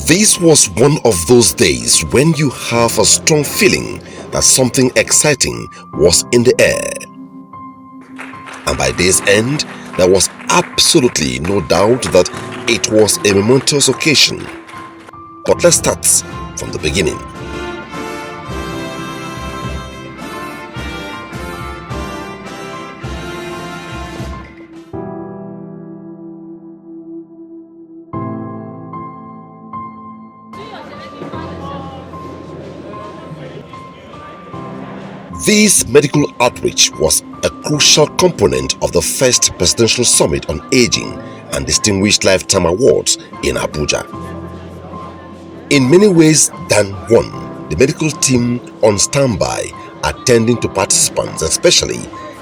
This was one of those days when you have a strong feeling that something exciting was in the air. And by day's end, there was absolutely no doubt that it was a momentous occasion. But let's start from the beginning. This medical outreach was a crucial component of the first Presidential Summit on Aging and Distinguished Lifetime Awards in Abuja. In many ways than one, the medical team on standby attending to participants, especially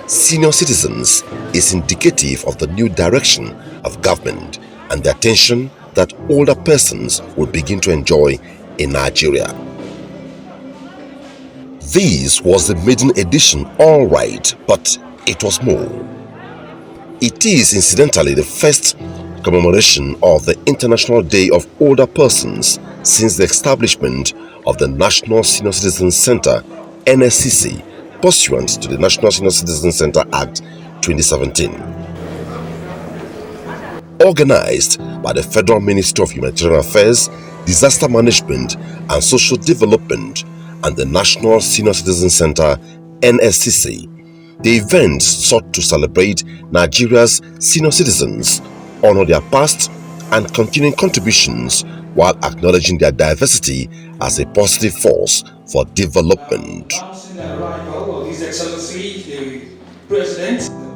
senior citizens, is indicative of the new direction of government and the attention that older persons will begin to enjoy in Nigeria. This was the maiden edition, all right, but it was more. It is incidentally the first commemoration of the International Day of Older Persons since the establishment of the National Senior Citizen Center, NSCC, pursuant to the National Senior Citizen Center Act 2017. Organized by the Federal Ministry of Humanitarian Affairs, Disaster Management and Social Development and the National Senior Citizen Center, NSCC, the event sought to celebrate Nigeria's senior citizens, honor their past and continuing contributions while acknowledging their diversity as a positive force for development.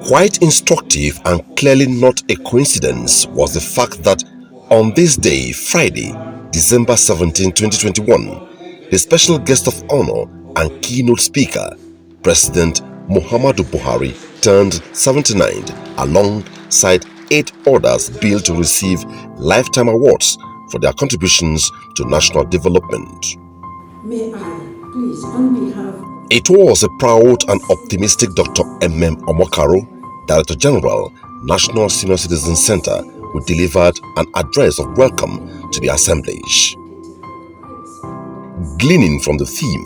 Quite instructive and clearly not a coincidence was the fact that on this day, Friday, December 17, 2021, the special guest of honor and keynote speaker, President Muhammadu Buhari, turned 79 alongside 8 others billed to receive lifetime awards for their contributions to national development. May I, please, on behalf... It was a proud and optimistic Dr. M.M. Omokaro, Director General, National Senior Citizen Center, who delivered an address of welcome to the assemblage. Gleaning from the theme,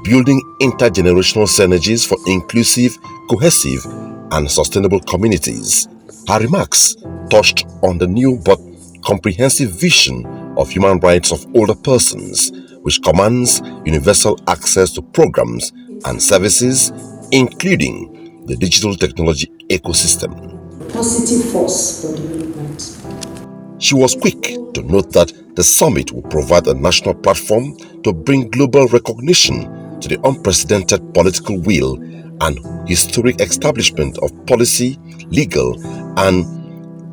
building intergenerational synergies for inclusive, cohesive, and sustainable communities, her remarks touched on the new but comprehensive vision of human rights of older persons, which commands universal access to programs and services, including the digital technology ecosystem. Positive force for development. She was quick to note that the summit will provide a national platform to bring global recognition to the unprecedented political will and historic establishment of policy, legal, and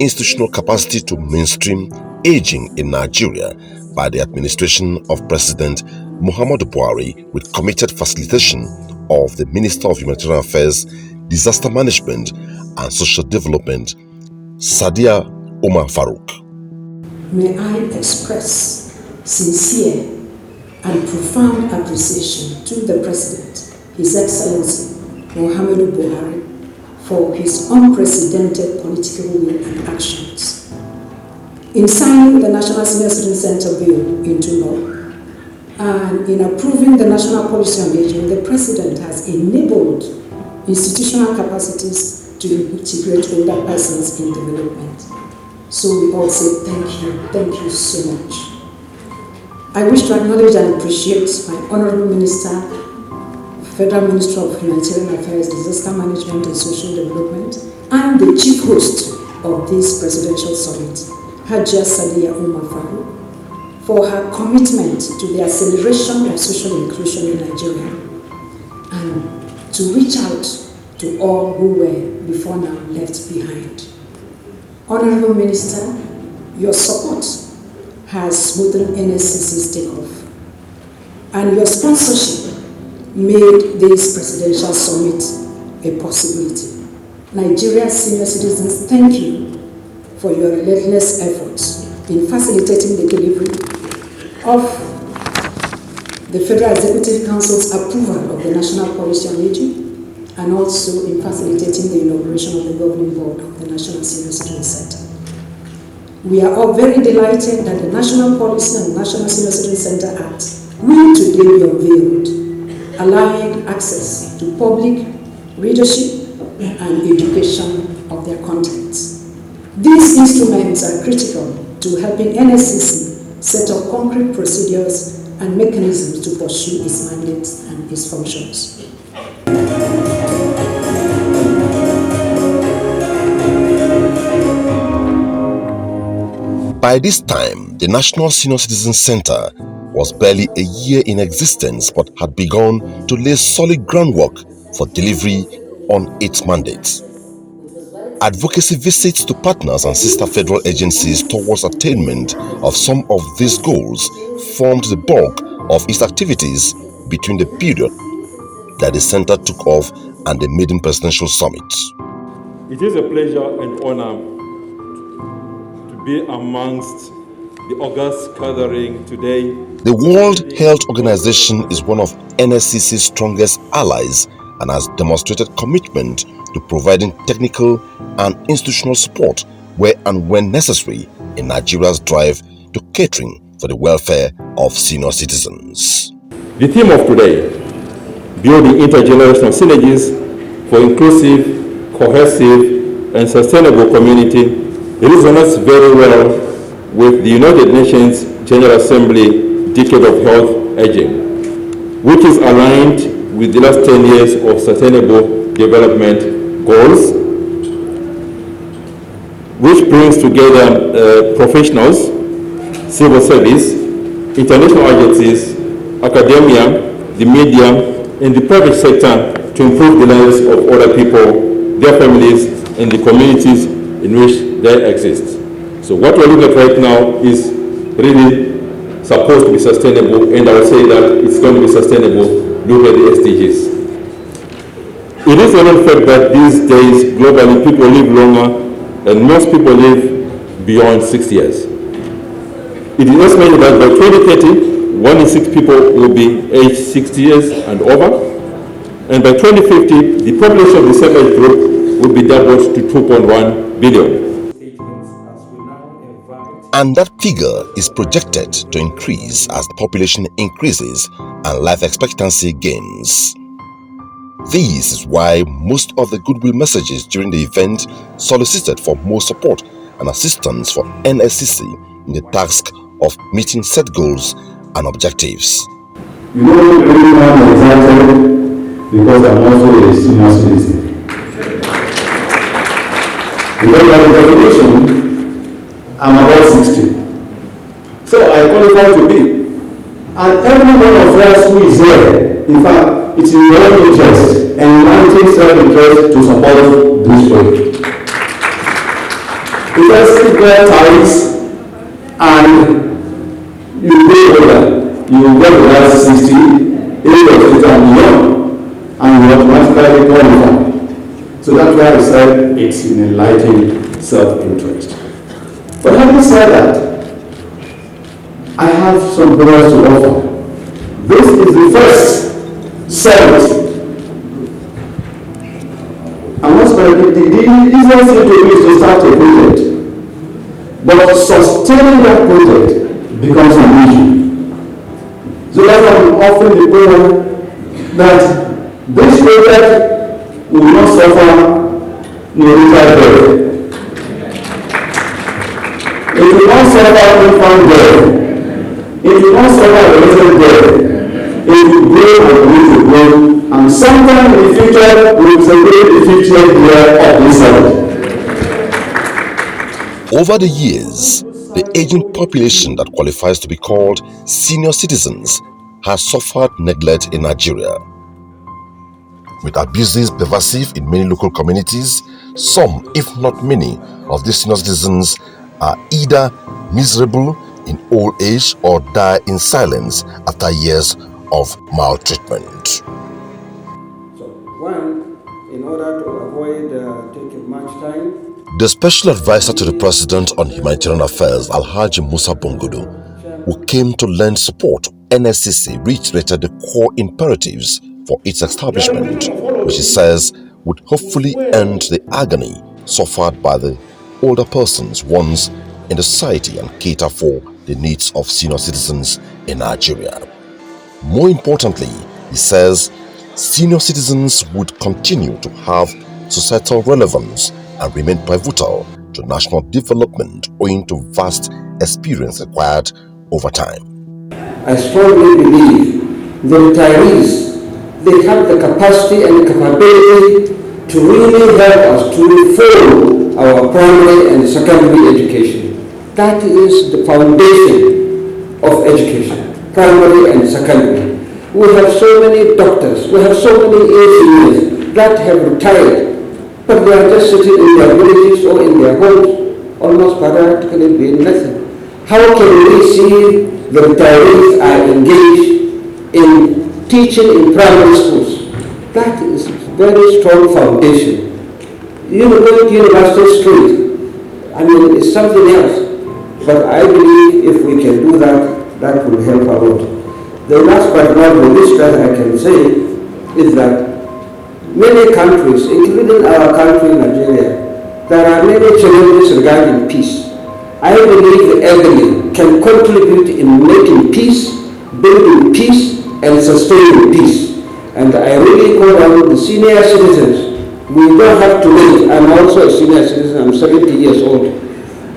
institutional capacity to mainstream aging in Nigeria by the administration of President Muhammadu Buhari, with committed facilitation of the Minister of Humanitarian Affairs, Disaster Management and Social Development, Sadiya Umar Farouk. May I express sincere and profound appreciation to the President, His Excellency Muhammadu Buhari, for his unprecedented political will and actions. In signing the National Senior Citizen Center Bill into law and in approving the National Policy on Aging, the President has enabled institutional capacities to integrate older persons in development. So we all say thank you so much. I wish to acknowledge and appreciate my Honorable Minister, Federal Minister of Humanitarian Affairs, Disaster Management and Social Development, and the Chief Host of this Presidential Summit, Hajia Sadiya Umar Farouk, for her commitment to the acceleration of social inclusion in Nigeria and to reach out to all who were before now left behind. Honorable Minister, your support has smoothened NSCC's takeoff, and your sponsorship made this presidential summit a possibility. Nigeria's senior citizens, thank you for your relentless efforts in facilitating the delivery of the Federal Executive Council's approval of the National Policy on Aging, and also in facilitating the inauguration of the Governing Board of the National Senior Citizen Center. We are all very delighted that the National Policy and National Senior Citizen Center Act will today be unveiled, allowing access to public, readership, and education of their contents. These instruments are critical to helping NSCC set up concrete procedures and mechanisms to pursue its mandates and its functions. By this time, the National Senior Citizen Center was barely a year in existence but had begun to lay solid groundwork for delivery on its mandates. Advocacy visits to partners and sister federal agencies towards attainment of some of these goals formed the bulk of its activities between the period that the center took off and the maiden presidential summit. It is a pleasure and honor to be amongst the august gathering today. The World Health Organization is one of NSCC's strongest allies and has demonstrated commitment to providing technical and institutional support where and when necessary in Nigeria's drive to catering for the welfare of senior citizens. The theme of today, building intergenerational synergies for inclusive, cohesive, and sustainable community, resonates very well with the United Nations General Assembly Decade of Health Aging, which is aligned with the last 10 years of Sustainable Development Goals, which brings together professionals, civil service, international agencies, academia, the media, and the private sector to improve the lives of other people, their families, and the communities in which they exist. So what we're looking at right now is really supposed to be sustainable, and I would say that it's going to be sustainable. Look at the SDGs. It is a known fact that these days, globally, people live longer, and most people live beyond 60 years. It is estimated that by 2030, 1 in 6 people will be aged 60 years and over, and by 2050, the population of the same age group will be doubled to 2.1 billion. And that figure is projected to increase as the population increases and life expectancy gains. This is why most of the goodwill messages during the event solicited for more support and assistance for NSCC in the task of meeting set goals and objectives. You know, everyone is excited because I'm also a senior citizen. Because by the definition, I'm about 60. So I qualify to be. And every one of us who is here, in fact, it's in your own interest and humanity self-interest to support this work. Because if there are ties and you pay over, you will get the last 60, 80 and beyond, and you automatically qualify. So that's why I said it's in enlightened self-interest. But having said that, I have some prayers to offer. This is the first summit. And what's the easiest thing to do is to start a project. But sustaining that project becomes an issue. So that's why I'm offering the prayer that this project will not suffer military death. It will not suffer infant death. It will not suffer adolescent death. It will grow and continue to grow. And sometime in the future, we will celebrate the 50th year of this summit. Over the years, the aging population that qualifies to be called senior citizens has suffered neglect in Nigeria. With abuses pervasive in many local communities, some, if not many, of these senior citizens are either miserable in old age or die in silence after years of maltreatment. So, one, in order to avoid taking much time, the Special Advisor to the President on Humanitarian Affairs, Alhaji Musa Bongodo, who came to lend support to NSCC, reiterated the core imperatives for its establishment, which he says would hopefully end the agony suffered by the older persons once in the society and cater for the needs of senior citizens in Nigeria. More importantly, he says senior citizens would continue to have societal relevance and remain pivotal to national development owing to vast experience acquired over time. I strongly believe the retirees, they have the capacity and capability to really help us to reform our primary and secondary education. That is the foundation of education, primary and secondary. We have so many doctors, we have so many engineers that have retired, but they are just sitting in their villages or in their homes, almost practically doing nothing. How can we see the retirees are engaged in teaching in primary schools? That is a very strong foundation. University Street, I mean, it's something else. But I believe if we can do that, that will help a lot. The last but not the least that I can say is that many countries, including our country, Nigeria, there are many challenges regarding peace. I believe the elderly can contribute in making peace, building peace, and sustaining peace. And I really call on the senior citizens. We don't have to wait. I'm also a senior citizen. I'm 70 years old,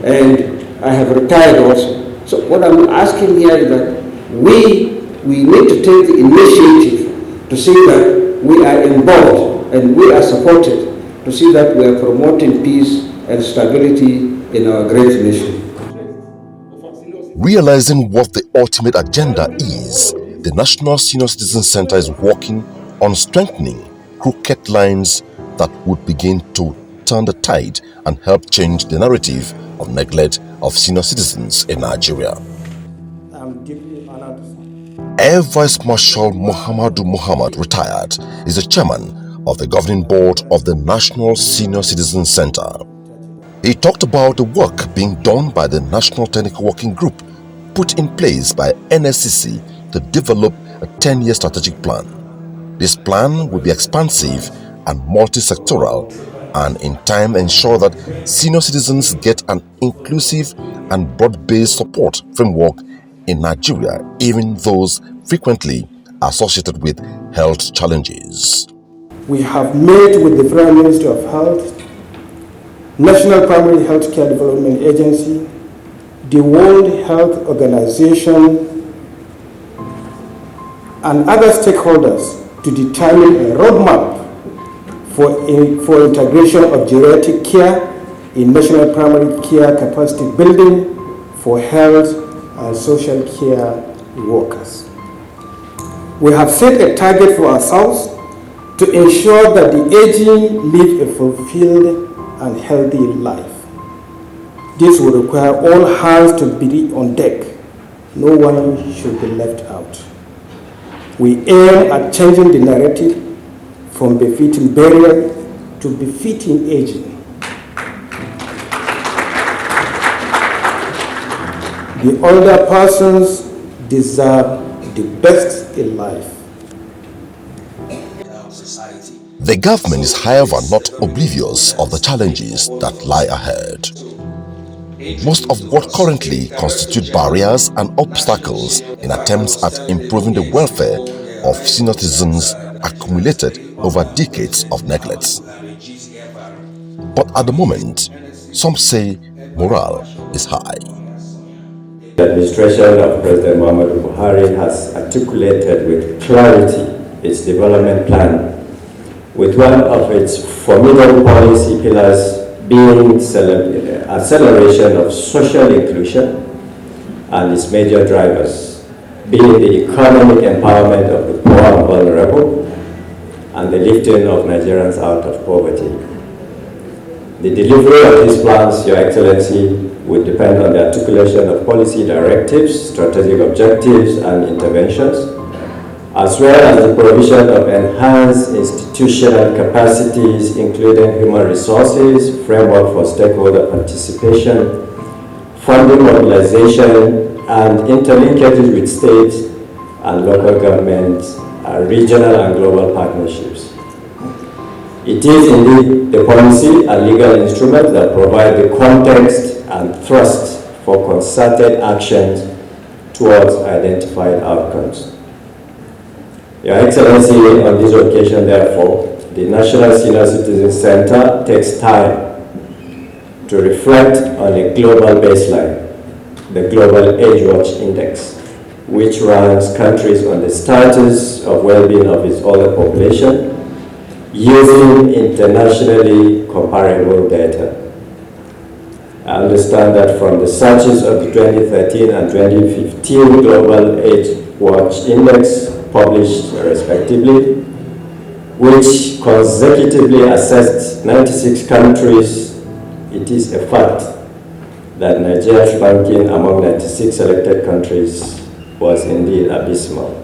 and I have retired also. So what I'm asking here is that we need to take the initiative to see that we are involved and we are supported to see that we are promoting peace and stability in our great nation. Realizing what the ultimate agenda is, the National Senior Citizen Center is working on strengthening crooked lines that would begin to turn the tide and help change the narrative of neglect of senior citizens in Nigeria. I'm deeply honored. Air Vice Marshal Muhammadu Muhammad, retired, is the chairman of the governing board of the National Senior Citizen Center. He talked about the work being done by the National Technical Working Group put in place by NSCC to develop a 10-year strategic plan. This plan will be expansive and multi-sectoral and in time ensure that senior citizens get an inclusive and broad-based support framework in Nigeria, even those frequently associated with health challenges. We have met with the Prime Minister of Health, National Primary Health Care Development Agency, the World Health Organization, and other stakeholders to determine a roadmap for integration of geriatric care in national primary care capacity building for health and social care workers. We have set a target for ourselves to ensure that the aging live a fulfilled and healthy life. This will require all hands to be on deck. No one should be left out. We aim at changing the narrative from befitting burial to befitting aging. The older persons deserve the best in life. The government is, however, not oblivious of the challenges that lie ahead. Most of what currently constitute barriers and obstacles in attempts at improving the welfare of senior citizens accumulated over decades of neglect. But at the moment, some say morale is high. The administration of President Muhammadu Buhari has articulated with clarity its development plan, with one of its formidable policy pillars being acceleration of social inclusion and its major drivers being the economic empowerment of the poor and vulnerable and the lifting of Nigerians out of poverty. The delivery of these plans, Your Excellency, will depend on the articulation of policy directives, strategic objectives and interventions, as well as the provision of enhanced institutional capacities, including human resources, framework for stakeholder participation, funding mobilization, and interlinkages with state and local governments, regional and global partnerships. It is indeed the policy and legal instruments that provide the context and thrust for concerted actions towards identified outcomes. Your Excellency, on this occasion, therefore, the National Senior Citizen Center takes time to reflect on a global baseline, the Global Age Watch Index, which ranks countries on the status of well-being of its older population using internationally comparable data. I understand that from the searches of the 2013 and 2015 Global Age Watch Index published respectively, which consecutively assessed 96 countries, it is a fact that Nigeria's ranking among 96 selected countries was indeed abysmal.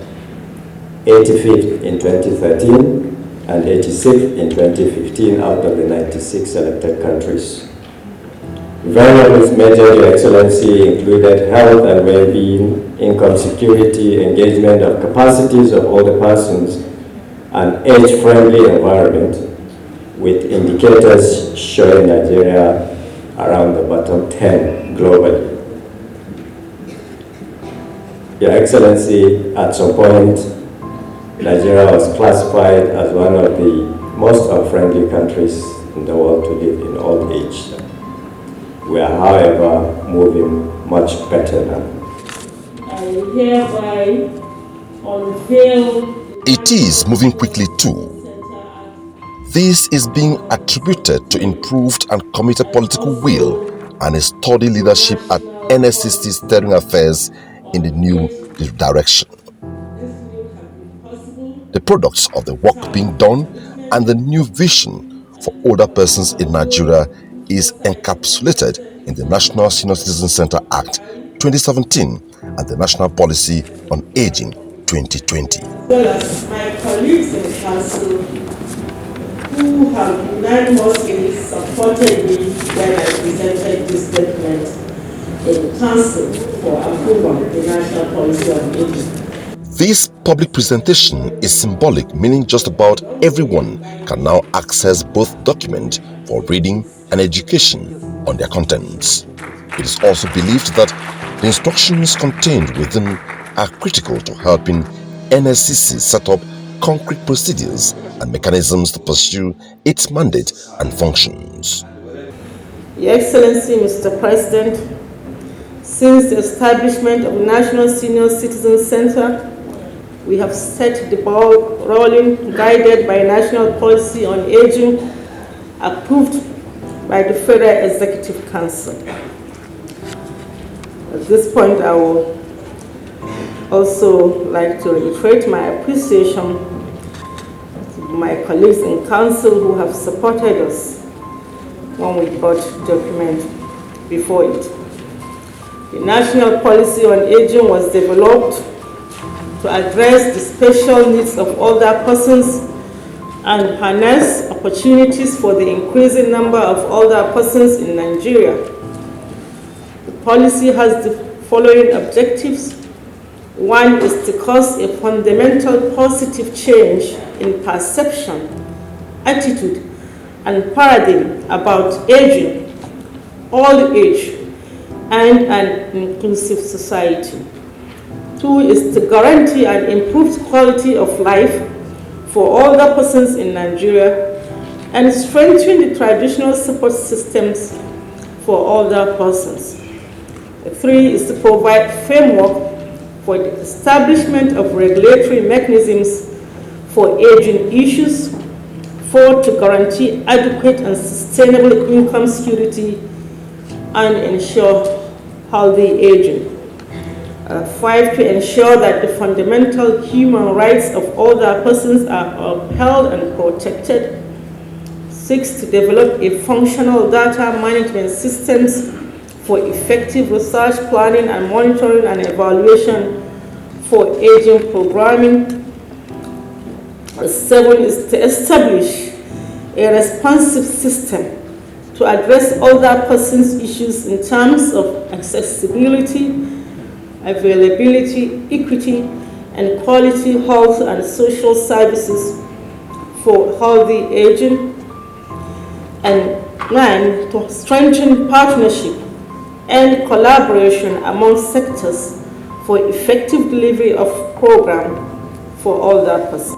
85th in 2013 and 86th in 2015 out of the 96 selected countries. Variables measured, Your Excellency, included health and well-being, income security, engagement of capacities of older persons, and age-friendly environment, with indicators showing Nigeria around the bottom 10 globally. Your Excellency, at some point, Nigeria was classified as one of the most unfriendly countries in the world to live in old age. We are, however, moving much better now. I hereby unveil. It is moving quickly too. This is being attributed to improved and committed political will and a sturdy leadership at NSCC steering affairs in the new direction. The products of the work being done and the new vision for older persons in Nigeria is encapsulated in the National Senior Citizen Center Act 2017 and the National Policy on Aging 2020. As well as my colleagues in council who have unanimously supported me when I presented this document in council for approval of the National Policy on Aging. This public presentation is symbolic, meaning just about everyone can now access both documents for reading and education on their contents. It is also believed that the instructions contained within are critical to helping NSCC set up concrete procedures and mechanisms to pursue its mandate and functions. Your Excellency, Mr. President, since the establishment of the National Senior Citizen Center, we have set the ball rolling, guided by National Policy on Aging, approved by the Federal Executive Council. At this point, I would also like to reiterate my appreciation to my colleagues in council who have supported us when we brought the document before it. The National Policy on Aging was developed to address the special needs of older persons and harness opportunities for the increasing number of older persons in Nigeria. The policy has the following objectives. One is to cause a fundamental positive change in perception, attitude, and paradigm about aging, old age, and an inclusive society. Two is to guarantee an improved quality of life for older persons in Nigeria and strengthen the traditional support systems for older persons. Three is to provide framework for the establishment of regulatory mechanisms for aging issues. Four, to guarantee adequate and sustainable income security and ensure healthy aging. Five, to ensure that the fundamental human rights of older persons are upheld and protected. Six, to develop a functional data management systems for effective research, planning, and monitoring and evaluation for aging programming. Seven is to establish a responsive system to address older persons' issues in terms of accessibility, availability, equity, and quality health and social services for healthy aging. And nine, to strengthen partnership and collaboration among sectors for effective delivery of programs for older persons.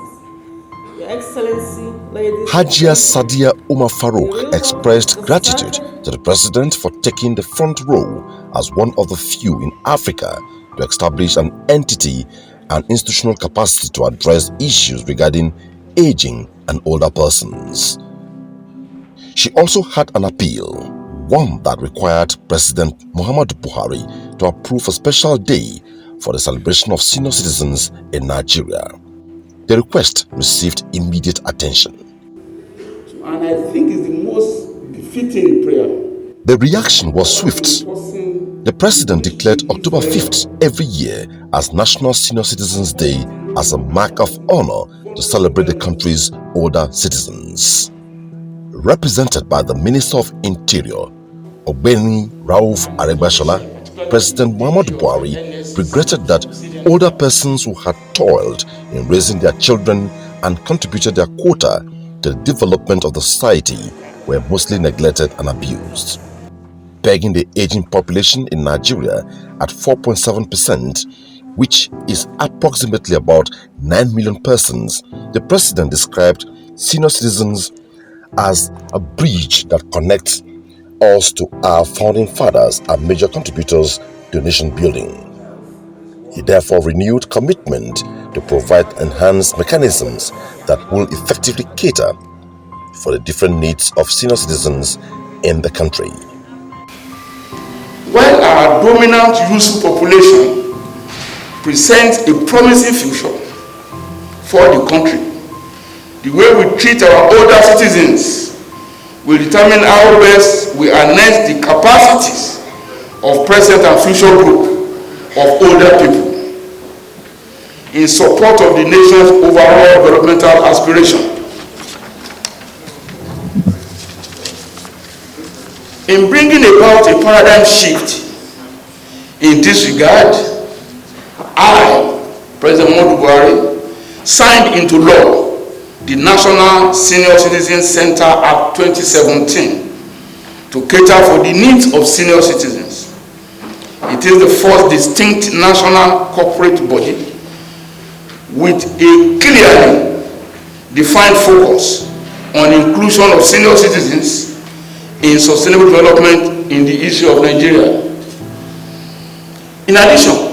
Your Excellency, ladies. Hajia Sadia Umar Farouk expressed gratitude to the President for taking the front row as one of the few in Africa to establish an entity and institutional capacity to address issues regarding aging and older persons. She also had an appeal, one that required President Muhammadu Buhari to approve a special day for the celebration of senior citizens in Nigeria. The request received immediate attention. And I think it's the most befitting prayer. The reaction was swift. The President declared October 5th every year as National Senior Citizens Day as a mark of honor to celebrate the country's older citizens. Represented by the Minister of Interior, Ogbeni Rauf Aregbesola, President Muhammadu Buhari regretted that older persons who had toiled in raising their children and contributed their quota to the development of the society were mostly neglected and abused. Pegging the aging population in Nigeria at 4.7%, which is approximately about 9 million persons, the President described senior citizens as a bridge that connects us to our founding fathers and major contributors to nation building. He therefore renewed commitment to provide enhanced mechanisms that will effectively cater for the different needs of senior citizens in the country. While our dominant youthful population presents a promising future for the country, the way we treat our older citizens will determine how best we harness the capacities of present and future group of older people in support of the nation's overall developmental aspiration. In bringing about a paradigm shift in this regard, I, President Muhammadu Buhari, signed into law the National Senior Citizen Center Act 2017 to cater for the needs of senior citizens. It is the first distinct national corporate body with a clearly defined focus on inclusion of senior citizens in sustainable development in the issue of Nigeria. In addition,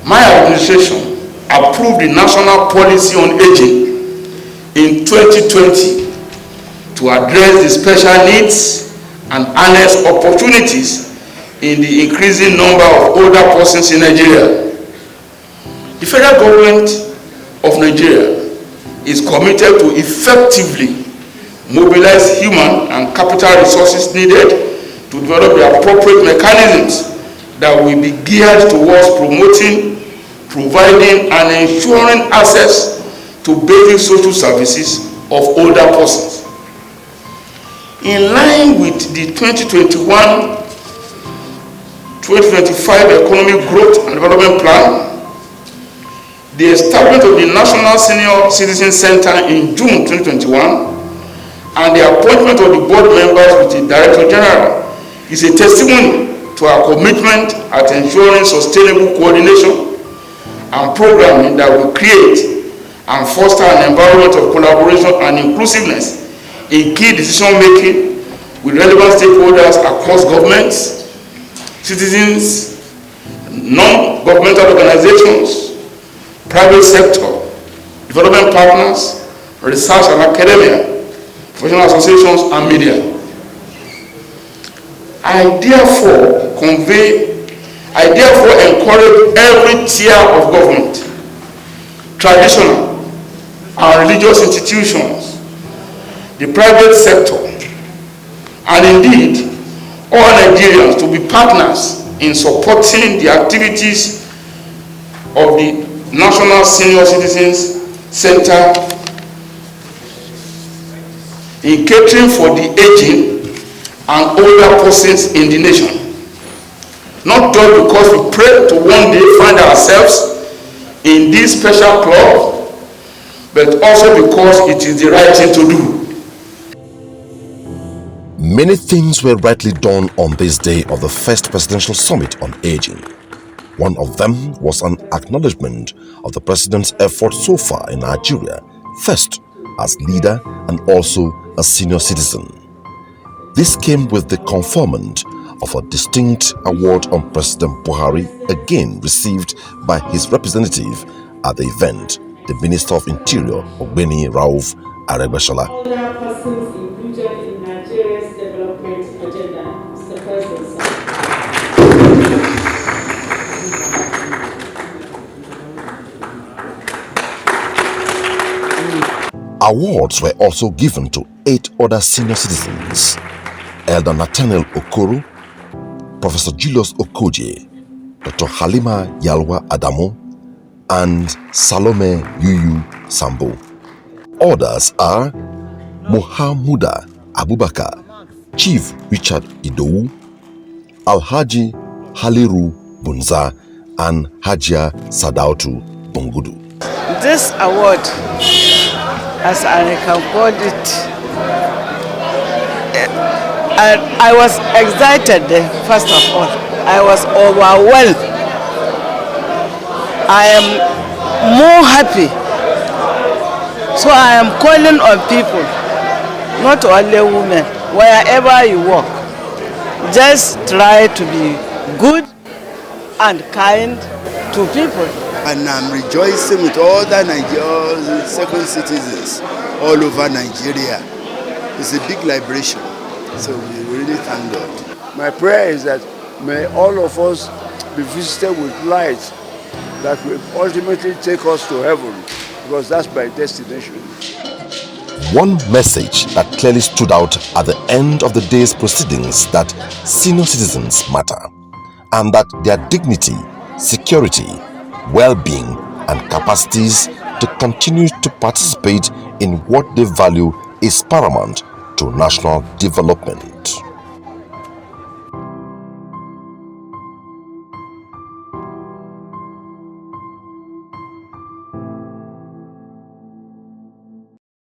my administration approved the National Policy on Aging in 2020 to address the special needs and harness opportunities in the increasing number of older persons in Nigeria. The federal government of Nigeria is committed to effectively mobilize human and capital resources needed to develop the appropriate mechanisms that will be geared towards promoting, providing, and ensuring access to basic social services of older persons. In line with the 2021-2025 Economic Growth and Development Plan, the establishment of the National Senior Citizen Center in June 2021 and the appointment of the board members with the Director General is a testimony to our commitment at ensuring sustainable coordination and programming that will create and foster an environment of collaboration and inclusiveness in key decision-making with relevant stakeholders across governments, citizens, non-governmental organizations, private sector, development partners, research and academia, professional associations, and media. I therefore encourage every tier of government, traditional and religious institutions, the private sector, and indeed all Nigerians to be partners in supporting the activities of the National Senior Citizens Center in catering for the aging and older persons in the nation. Not just because we pray to one day find ourselves in this special club, but also because it is the right thing to do. Many things were rightly done on this day of the first presidential summit on aging. One of them was an acknowledgement of the president's efforts so far in Nigeria, first as leader and also a senior citizen. This came with the conferment of a distinct award on President Buhari, again received by his representative at the event, the Minister of Interior, Ogbeni Rauf Aregbesola. Other persons included in Nigeria's development agenda, Mr. President. Awards were also given to 8 other senior citizens: Elder Nathaniel Okoro, Professor Julius Okoje, Dr. Halima Yalwa Adamu, and Salome Yuyu Sambo. Others are Muhammuda Abubakar, Chief Richard Idowu, Alhaji Haliru Bunza, and Hajia Sadautu Bungudu. This award, as I can call it, I was excited first of all. I was overwhelmed. I am more happy. So I am calling on people, not only women, wherever you work, just try to be good and kind to people. And I'm rejoicing with all the Nigerian second citizens all over Nigeria. It's a big liberation, so we really thank God. My prayer is that may all of us be visited with light that will ultimately take us to heaven, because that's my destination. One message that clearly stood out at the end of the day's proceedings: that senior citizens matter, and that their dignity, security, well-being and capacities to continue to participate in what they value is paramount to national development.